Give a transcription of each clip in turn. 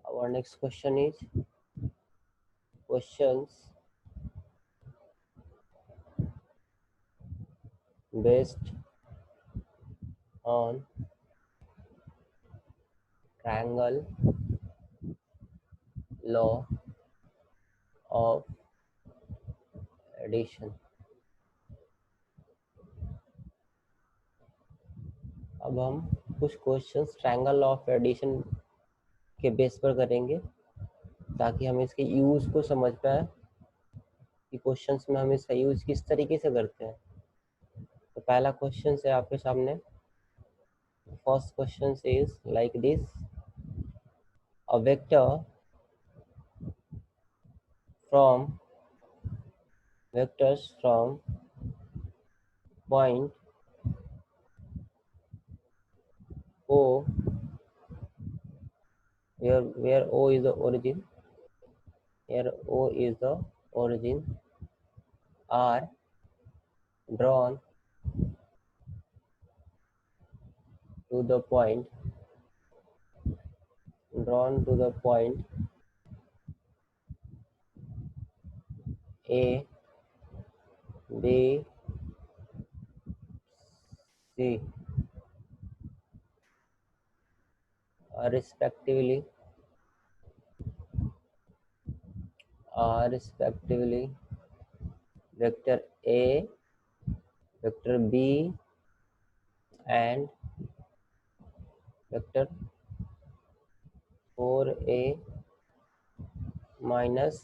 Our next question is questions based on triangle law of addition. अब हम कुछ questions triangle law of addition के base पर करेंगे ताकि हम इसके यूज को समझ पाए कि क्वेश्चंस में हम इसका यूज किस तरीके से करते हैं। तो पहला क्वेश्चन है आपके सामने। First question is like this, a vector from vectors from point O, where O is the origin, are drawn to the point A, B, C respectively vector A, vector B and vector 4A minus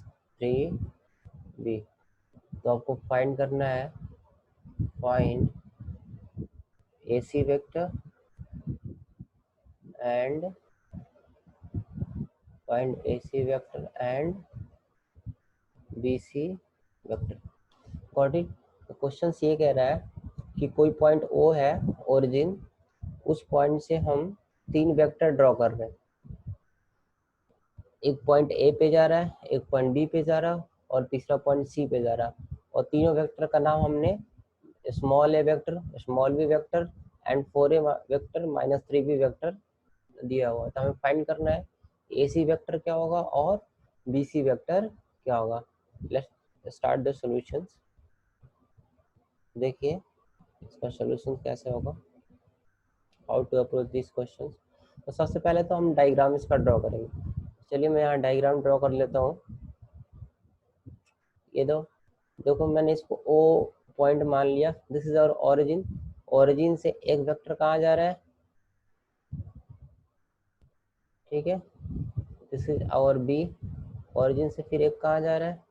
3B। तो आपको find करना है find AC vector and BC vector. Got it. तो question ये कह रहा है कि कोई पॉइंट O है ओरिजिन, उस पॉइंट से हम 3 वेक्टर ड्रॉ कर रहे हैं। एक पॉइंट A पे जा रहा है, एक पॉइंट B पे जा रहा है और तीसरा पॉइंट C पे जा रहा है। और तीनों वेक्टर का नाम हमने small a vector, small b vector and 4a vector minus 3b vector दिया हुआ है। तो हमें फाइंड करना है AC वेक्टर क्या होगा और BC वेक्टर क्या होगा। Let's start the solutions. देखिए इसका सॉल्यूशन कैसे होगा, how to approach this question. तो सबसे पहले तो हम डायग्राम इसका ड्रॉ करेंगे। चलिए मैं यहाँ डायग्राम ड्रॉ कर लेता हूँ। ये देखो मैंने इसको O पॉइंट मान लिया। This is our origin. Origin से एक वेक्टर कहाँ जा रहा है, ठीक है। This is our B। Origin से फिर एक कहाँ जा रहा है,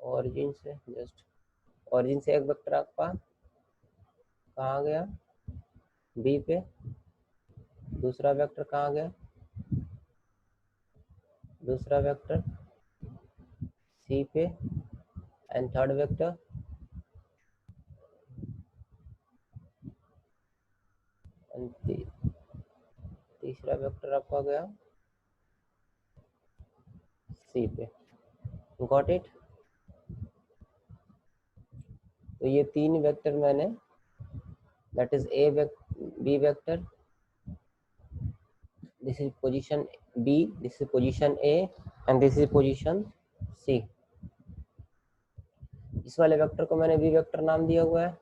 ओरिजिन से एक वेक्टर आपका कहाँ गया, B पे। दूसरा वेक्टर कहाँ गया, दूसरा वेक्टर C पे। एंड थर्ड वेक्टर तीसरा वेक्टर आपका गया C पे। Got it. तो ये 3 वेक्टर मैंने, that is B vector, this is position B, this is position A and this is position C। इस वाले वेक्टर को मैंने B वेक्टर नाम दिया हुआ है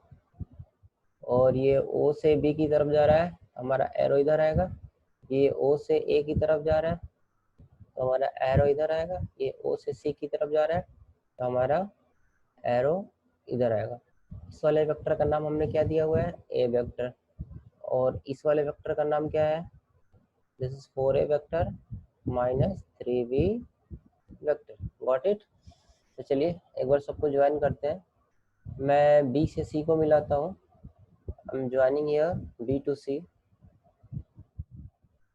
और ये O से B की तरफ जा रहा है, हमारा एरो इधर आएगा। ये O से A की तरफ जा रहा है तो हमारा एरो इधर आएगा। ये O से C की तरफ जा रहा है तो हमारा एरो इधर आएगा। इस वाले वेक्टर का नाम हमने क्या दिया हुआ है, A वेक्टर। और इस वाले वेक्टर का नाम क्या है, this is 4A vector minus 3B vector. Got it. तो चलिए एक बार सबको ज्वाइन करते हैं। मैं B से C को मिलाता हूँ। I am joining here B to C।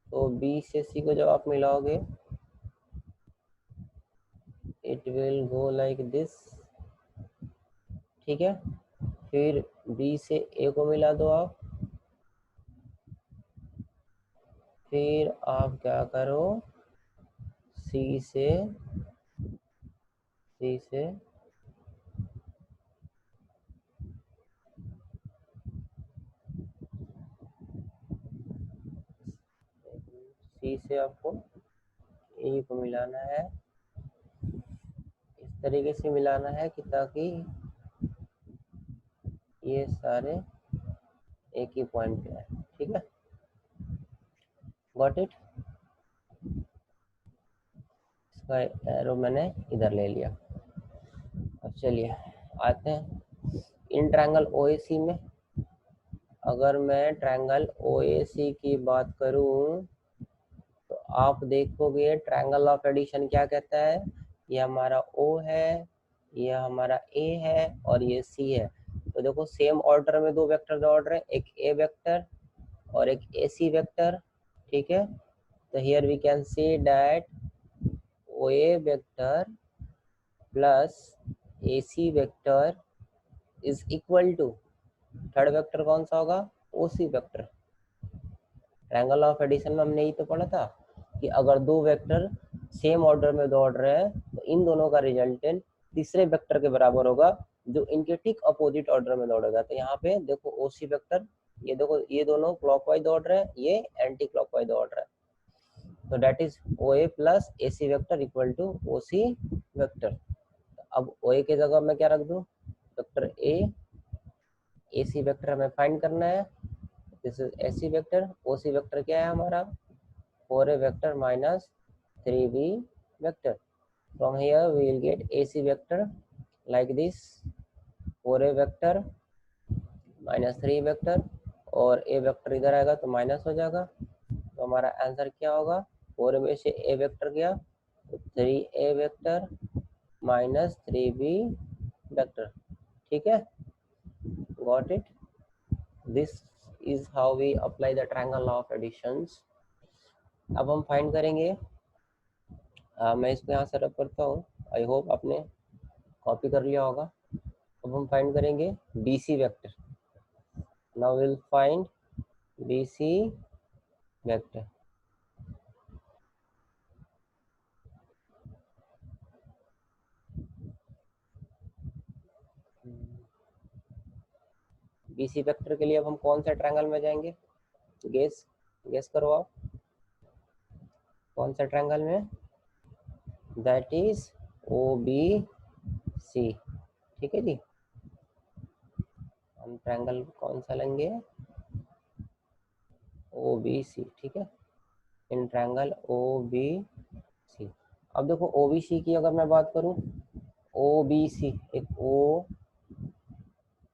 तो B से C को जब आप मिलाओगे it will go like this, ठीक है। फिर B से A को मिला दो आप। फिर आप क्या करो, C से सी से आपको ए को मिलाना है, इस तरीके से मिलाना है कि ताकि ये सारे एक ही पॉइंट पे है। ठीक है, गॉट इट। इसका एरो मैंने इधर ले लिया। अब चलिए आते हैं इन ट्रायंगल ओएसी में। अगर मैं ट्रायंगल ओएसी की बात करूं तो आप देखोगे ट्रायंगल ऑफ एडिशन क्या कहता है, ये हमारा ओ है, ये हमारा ए है और ये सी है। तो देखो सेम ऑर्डर में दो वेक्टर दौड़ रहे हैं, एक ए वेक्टर और एक ए सी वेक्टर। ठीक है, तो here we can see that O A vector plus A C vector is equal to, third vector कौन सा होगा, O C vector. Triangle of addition में हमने यही तो पढ़ा था कि अगर दो वेक्टर सेम ऑर्डर में दौड़ रहे हैं तो इन दोनों का रिजल्टेंट तीसरे वेक्टर के बराबर होगा जो इनके ठीक अपोजिट ऑर्डर में दौड़ेगा। तो यहाँ पे देखो ओसी वेक्टर, ये देखो ये दोनों क्लॉकवाइज दौड़ रहे हैं, ये एंटी क्लॉकवाइज दौड़ रहा है। तो that is O A plus A C vector equal to O C vector. अब ओ ए की जगह मैं क्या रख दूं, वेक्टर ए सी वेक्टर हमें फाइंड करना है। This is A C vector, O C vector क्या है हमारा 4a vector minus 3b vector. From here we will get AC vector like this, 4a vector minus 3 vector और a vector इधर आएगा तो माइनस हो जाएगा। तो हमारा आंसर क्या होगा, 4 में से a वेक्टर गया तो 3a vector minus 3b vector. ठीक है, got it. This is how we apply the triangle of additions. अब हम फाइंड करेंगे, मैं इसको यहाँ से रब करता हूँ, आई होप आपने कॉपी कर लिया होगा। अब हम फाइंड करेंगे B C vector. Now will find B C vector. B C vector के लिए अब हम कौन सा ट्रायंगल में जाएंगे, गेस गेस करो आप, कौन सा ट्रायंगल में, that is O B C. ठीक है जी, हम ट्रायंगल कौन सा लेंगे, ओ बी सी। ठीक है, इन ट्रायंगल ओ बी सी। अब देखो ओ बी सी की अगर मैं बात करूं, ओ बी सी, एक ओ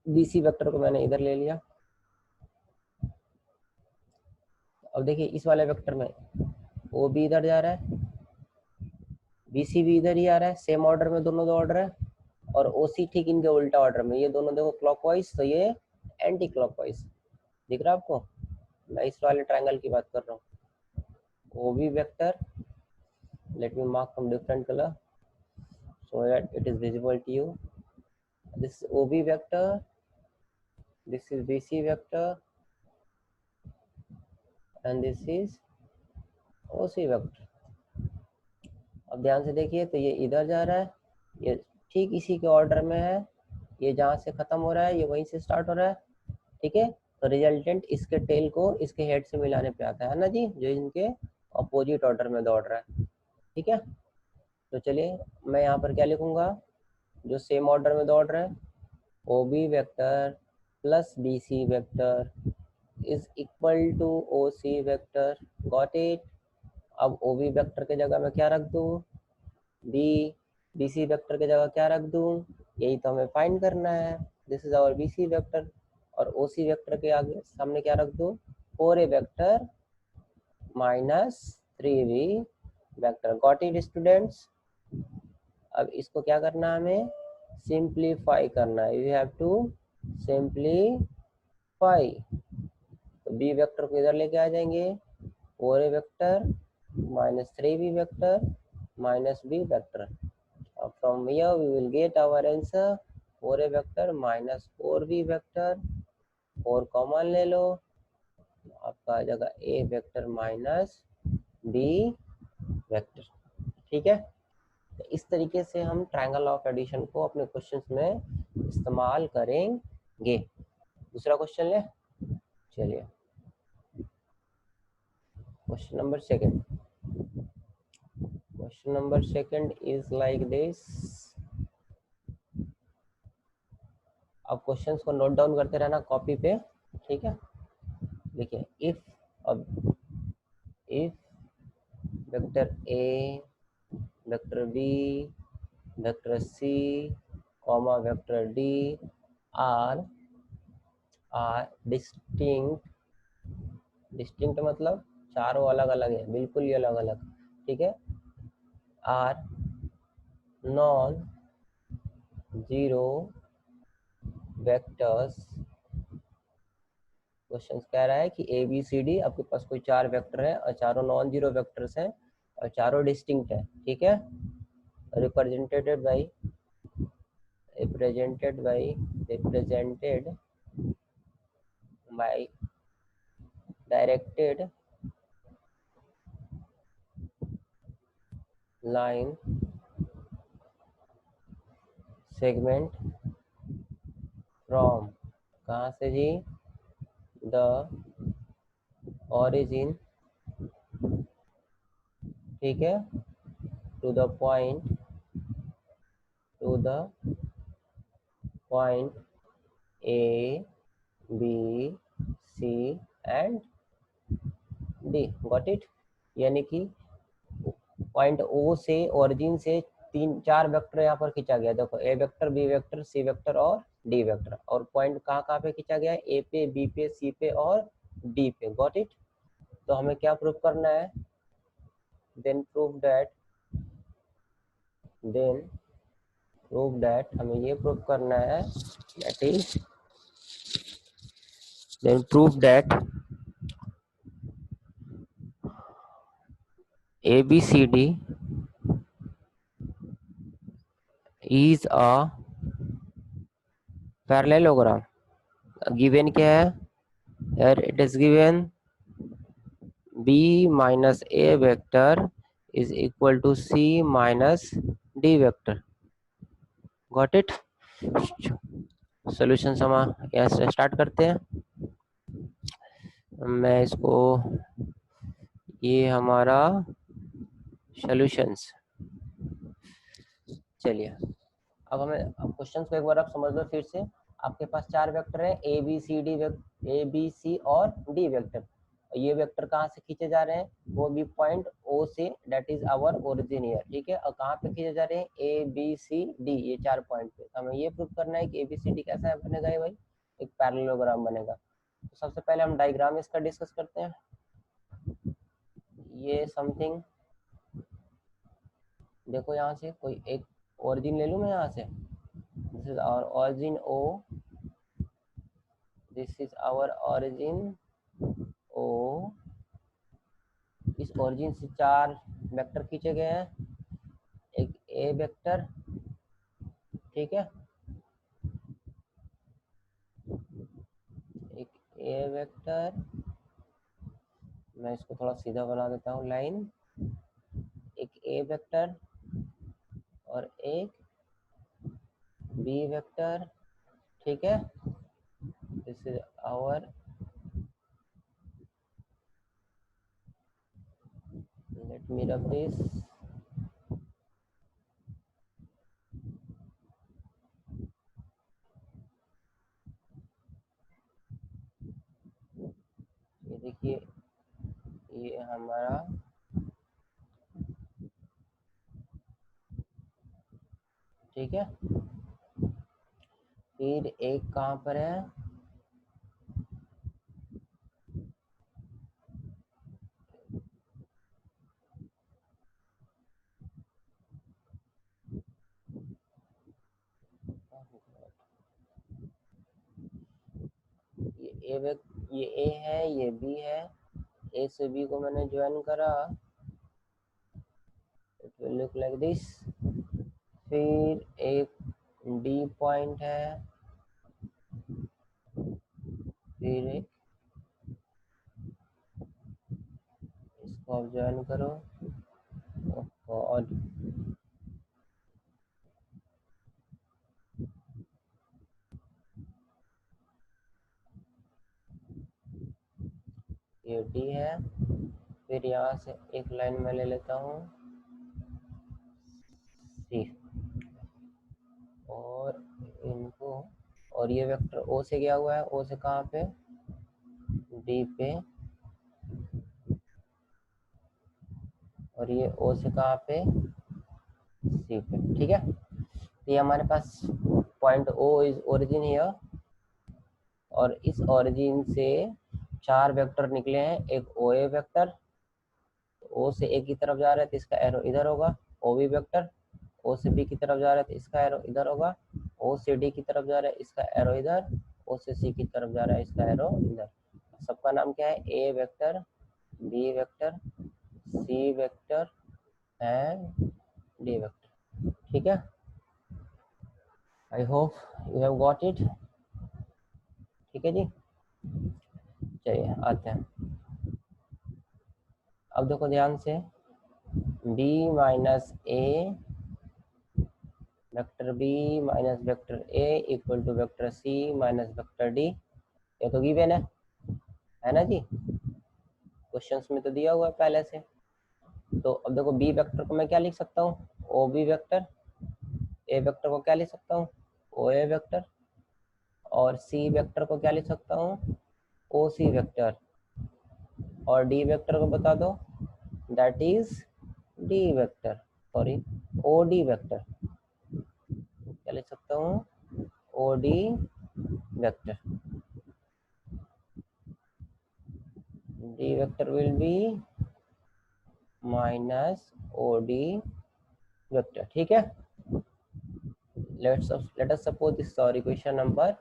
बी सी वेक्टर को मैंने इधर ले लिया। अब देखिए इस वाले वेक्टर में ओ बी इधर जा रहा है, बी सी भी इधर ही आ रहा है, सेम ऑर्डर में दोनों दौड़ रहे हैं, और ओ सी ठीक इनके उल्टा ऑर्डर में, ये दोनों देखो क्लॉकवाइज तो ये एंटी क्लॉकवाइज। दिख रहा है आपको, मैं इस वाले ट्रायंगल की बात कर रहा हूँ। O B vector, let me mark from different colour so that it is visible to you. This is OB vector, this is BC vector and this is OC vector. अब ध्यान से देखिए तो ये इधर जा रहा है, ये ठीक इसी के ऑर्डर में है, ये जहाँ से खत्म हो रहा है ये वहीं से स्टार्ट हो रहा है। ठीक है, तो रिजल्टेंट इसके टेल को इसके हेड से मिलाने पे आता है ना जी, जो इनके अपोजिट ऑर्डर में दौड़ रहा है। ठीक है, तो चलिए मैं यहाँ पर क्या लिखूंगा, जो सेम ऑर्डर में दौड़ रहा है, O B vector plus B C vector is equal to O C vector. Got it. अब ओ बी वेक्टर के जगह मैं क्या रख दूँ, बी सी वेक्टर के जगह क्या रख दूँ, यही तो हमें फाइंड करना है। This is our B C vector, और ओ सी वेक्टर के आगे सामने क्या रख दूँ, 4a vector minus 3b vector. Got it students. अब इसको क्या करना है, हमें सिंप्लीफाई करना है, यू हैव टू सिंप्लीफाई। तो बी वेक्टर को इधर लेके आ जाएंगे, 4a vector minus 3b vector minus b vector. From here we will get our answer 4a vector minus 4b vector, 4 common ले लो, आपका आ जाएगा a vector minus b vector. ठीक है, तो इस तरीके से हम ट्रायंगल ऑफ एडिशन को अपने क्वेश्चंस में इस्तेमाल करेंगे। दूसरा क्वेश्चन ले, चलिए question number second. Question number second is like this. अब क्वेश्चंस को नोट डाउन करते रहना कॉपी पे, ठीक है। देखिए, if vector A, vector B, vector C, comma vector D are distinct, distinct मतलब चारों अलग अलग है, बिल्कुल ही अलग अलग, ठीक है। Are non zero vectors, question कह रहा है कि ए बी सी डी आपके पास कोई 4 वेक्टर है और चारों नॉन जीरो वेक्टर्स हैं और चारों डिस्टिंक्ट है, ठीक है। Represented by represented by represented by directed line segment from, कहाँ से जी, द ऑरिजिन, ठीक है, to the point A B C and D, got it. यानी कि पॉइंट ओ से, ओरिजिन से 3-4 वेक्टर यहाँ पर खींचा गया, देखो ए vector, B vector, C vector और डी वेक्टर, और पॉइंट कहाँ कहाँ पे खींचा गया है, ए पे, बी पे, सी पे और डी पे, गॉट इट। तो हमें क्या प्रूव करना है, देन प्रूव दैट हमें ये प्रूव करना है, that is then prove that ABCD is a parallelogram। Given क्या है यार, it is given B minus A vector is equal to C minus D vector, got it। Solution समा यहाँ से स्टार्ट करते हैं। मैं इसको, ये हमारा सॉल्यूशंस, चलिए अब हमें, अब क्वेश्चन को एक बार आप समझ लो फिर से। आपके पास 4 वेक्टर है, ए बी सी और डी वेक्टर। ये वेक्टर कहाँ से खींचे जा रहे हैं, वो भी पॉइंट ओ से, that is our origin here, ठीक है। और कहाँ पे खींचे जा रहे हैं, ए बी सी डी, ये 4 पॉइंट पे। तो हमें ये प्रूव करना है कि ए बी सी डी कैसा बनेगा, ये भाई एक पैरेललोग्राम बनेगा। तो सबसे पहले हम डायग्राम इसका डिस्कस करते हैं। ये समथिंग, देखो यहाँ से कोई एक ओरिजिन ले लूँ मैं यहाँ से, this is our origin O, this is our origin O. इस ओरिजिन से 4 वेक्टर खींचे गए हैं, एक ए वेक्टर, ठीक है, एक ए वेक्टर, मैं इसको थोड़ा सीधा बना देता हूँ लाइन, एक ए वेक्टर और एक बी वेक्टर, ठीक है। This is our, let me rub this, ये देखिए, ये हमारा, ठीक है। फिर एक कहाँ पर है, ये ए है, ये बी है, ए से बी को मैंने ज्वाइन करा, it will look like this. फिर एक डी पॉइंट है, फिर एक, इसको आप ज्वाइन करो, और ये डी है, फिर यहाँ से एक लाइन में ले लेता हूँ सी, और इनको, और ये वेक्टर ओ से गया हुआ है, ओ से कहाँ पे, डी पे, और ये ओ से कहाँ पे, सी पे। ठीक है, तो ये हमारे पास point O is origin here, और इस ओरिजिन से 4 वेक्टर निकले हैं। एक ओ ए वेक्टर, ओ से ए की तरफ जा रहा है तो इसका एरो इधर होगा, ओ बी वेक्टर, ओ से बी की तरफ जा रहा है तो इसका एरो इधर होगा, ओ से डी की तरफ जा रहा है इसका एरो इधर, ओ से सी की तरफ जा रहा है इसका एरो इधर। सबका नाम क्या है, A vector, B vector, C vector and D vector. ठीक है, I hope you have got it. ठीक है जी, चलिए आते हैं। अब देखो ध्यान से, B minus A vector B minus vector A equal to vector C minus vector D, ये तो गिवन है ना जी, क्वेश्चंस में तो दिया हुआ है पहले से। तो अब देखो बी वेक्टर को मैं क्या लिख सकता हूँ, O B vector, A vector को क्या लिख सकता हूँ, ओ ए वेक्टर, और सी वेक्टर को क्या लिख सकता हूँ, ओ सी वेक्टर, और डी वेक्टर को बता दो, that is D vector, sorry O D vector, क्या लिख सकता हूँ, O D vector. D vector will be minus O D vector. ठीक है, let us suppose this sorry question number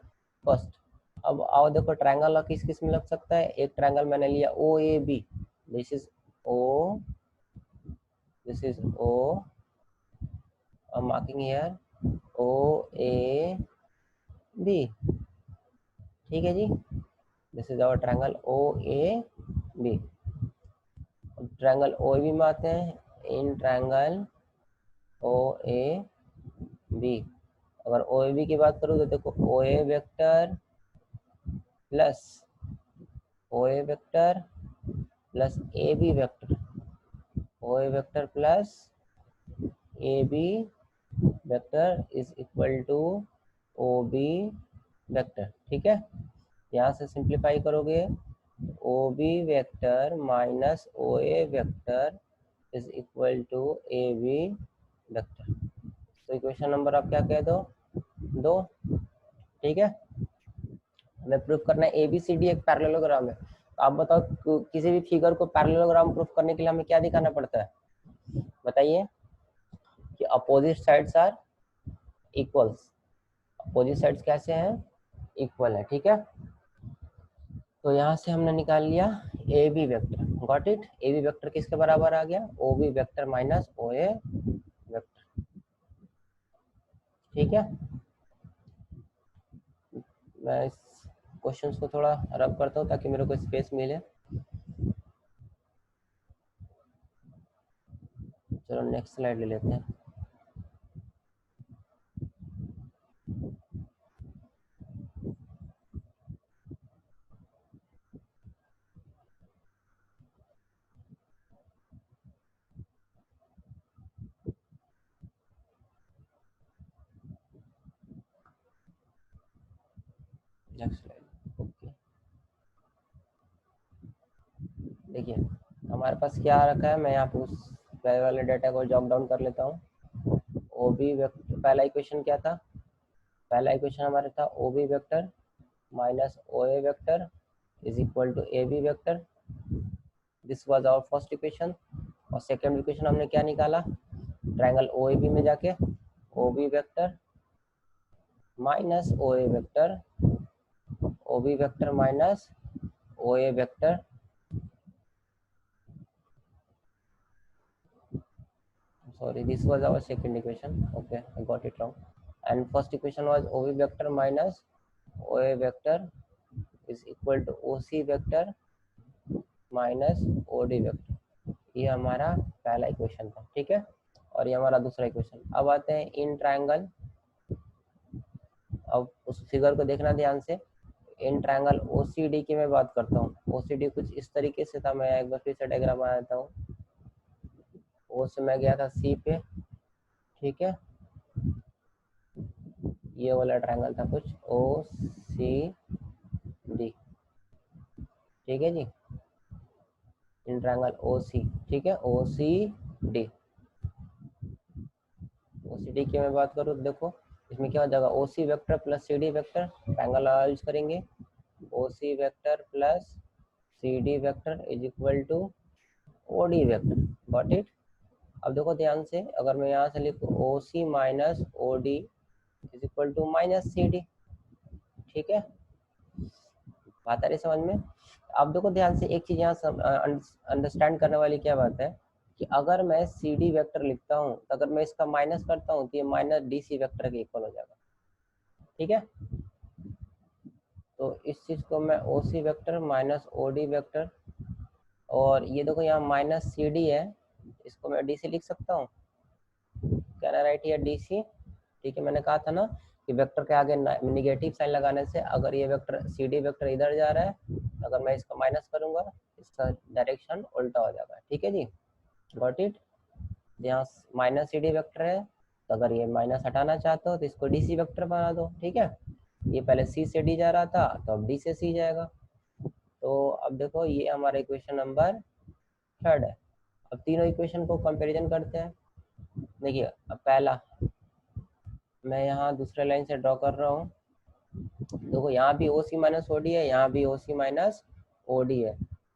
first. अब आओ देखो ट्रायंगल किस किस में लग सकता है। एक ट्रायंगल मैंने लिया O A B, this is O, this is O, I am marking here O A B. ठीक है जी, this is our triangle O A B. Triangle O A B में आते हैं, in triangle O A B, अगर ओ A B की बात करूँ तो देखो O A vector plus O A vector plus A B vector, O A vector plus A B vector is equal to O B vector. ठीक है, यहाँ से सिंप्लीफाई करोगे, O B vector minus O A vector is equal to A B vector. तो equation number आप क्या कह दो, 2। ठीक है, हमें प्रूफ करना है ए बी सी डी एक पैरेललोग्राम है। तो आप बताओ किसी भी फिगर को पैरेललोग्राम प्रूफ करने के लिए हमें क्या दिखाना पड़ता है, बताइए, कि opposite sides are equals, opposite sides कैसे हैं, इक्वल है। ठीक है, तो यहाँ से हमने निकाल लिया A B vector, got it. A B vector किसके बराबर आ गया, O B vector minus O A vector. ठीक है, मैं इस क्वेश्चंस को थोड़ा रब करता हूँ ताकि मेरे को स्पेस मिले। चलो नेक्स्ट स्लाइड ले लेते हैं। Next slide, okay. देखिए हमारे पास क्या आ रखा है, मैं यहाँ पे उस पहले वाले डाटा को जॉट डाउन कर लेता हूँ। ओ बी वेक्टर, पहला इक्वेशन क्या था, पहला इक्वेशन हमारा था O B vector minus O A vector is equal to A B vector, this was our first equation. और सेकेंड इक्वेशन हमने क्या निकाला, ट्रायंगल ओ ए बी में जाके O B vector minus O A vector, O B vector minus O A vector, sorry this was our second equation, okay I got it wrong, and first equation was OB vector minus OA vector is equal to OC vector minus OD vector। ये हमारा पहला equation था। ठीक है, और ये हमारा दूसरा इक्वेशन। अब आते हैं इन ट्रायंगल, अब उस फिगर को देखना ध्यान से, इन ट्रायंगल OCD की मैं बात करता हूँ। OCD कुछ इस तरीके से था। मैं एक बार फिर से डायग्राम बना देता हूँ। O से मैं गया था C पे, ठीक है, ये वाला ट्रायंगल था कुछ OCD, ठीक है जी, इन ट्रायंगल OC, ठीक है, OCD। OCD की मैं बात करूँ, देखो इसमें क्या हो जाएगा, OC vector plus CD vector, triangle use करेंगे, OC vector plus CD vector is equal to OD vector. Got it. अब देखो ध्यान से, अगर मैं यहाँ से लिखूँ OC minus OD is equal to minus CD, ठीक है, बात आ रही समझ में। अब देखो ध्यान से, एक चीज यहाँ अंडरस्टैंड करने वाली क्या बात है कि अगर मैं CD वेक्टर लिखता हूँ तो अगर मैं इसका माइनस करता हूँ तो ये माइनस DC वेक्टर के इक्वल हो जाएगा, ठीक है। तो इस चीज को मैं OC vector minus OD vector, और ये देखो यहाँ माइनस CD है, इसको मैं DC लिख सकता हूँ, can I right here DC, ठीक है। मैंने कहा था ना कि वेक्टर के आगे निगेटिव साइन लगाने से अगर ये वेक्टर CD वेक्टर इधर जा रहा है, अगर मैं इसका माइनस करूंगा इसका डायरेक्शन उल्टा हो जाएगा, ठीक है जी, गॉट इट। यहाँ माइनस CD वेक्टर है, तो अगर ये माइनस हटाना चाहते हो तो इसको DC वेक्टर बना दो, ठीक है। ये पहले C से D जा रहा था, तो अब D से C जाएगा। तो अब देखो ये हमारा इक्वेशन नंबर 3 है। अब तीनों इक्वेशन को कंपैरिजन करते हैं। देखिए अब पहला मैं यहाँ दूसरे लाइन से ड्रॉ कर रहा हूँ, देखो यहाँ भी OC माइनस OD है, यहाँ भी OC माइनस OD है,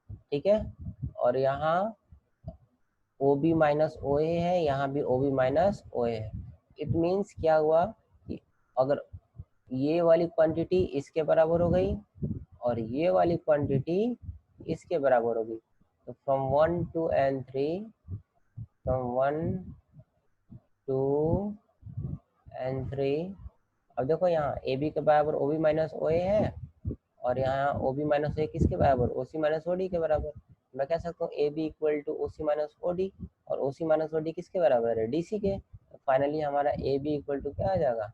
ठीक है, और यहाँ OB माइनस OA है, यहाँ भी OB माइनस OA है। इट मीन्स क्या हुआ कि अगर ये वाली क्वांटिटी इसके बराबर हो गई और ये वाली क्वांटिटी इसके बराबर हो गई, तो from 1 to N3, from 1 to N3, अब देखो यहाँ AB के बराबर OB माइनस OA है, और यहाँ OB माइनस OA किसके बराबर, OC माइनस OD के बराबर। मैं कह सकता हूँ AB equal to OC minus OD, और OC माइनस OD किसके बराबर है, DC के। तो फाइनली हमारा AB इक्वल टू क्या आ जाएगा,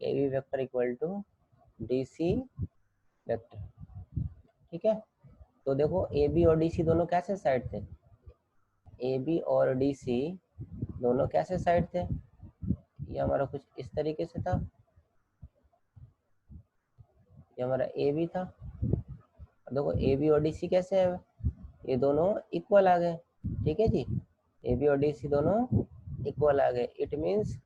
AB vector equal to DC vector, ठीक है। तो देखो AB और DC दोनों कैसे साइड थे, AB और DC दोनों कैसे साइड थे, ये हमारा कुछ इस तरीके से था, ये हमारा AB था। अब देखो AB और DC कैसे है, ये दोनों इक्वल आ गए, ठीक है जी, AB और DC दोनों इक्वल आ गए। It means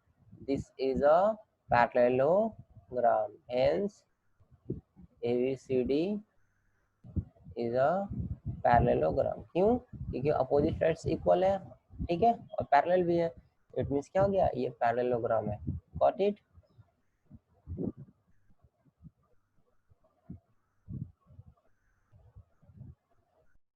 this is a parallelogram, hence ABCD is a parallelogram. क्यों, क्योंकि अपोजिट साइड्स इक्वल है, ठीक है, और पैरेलल भी है। इट मीन्स क्या हो गया, ये पैरेललोग्राम है। Got it.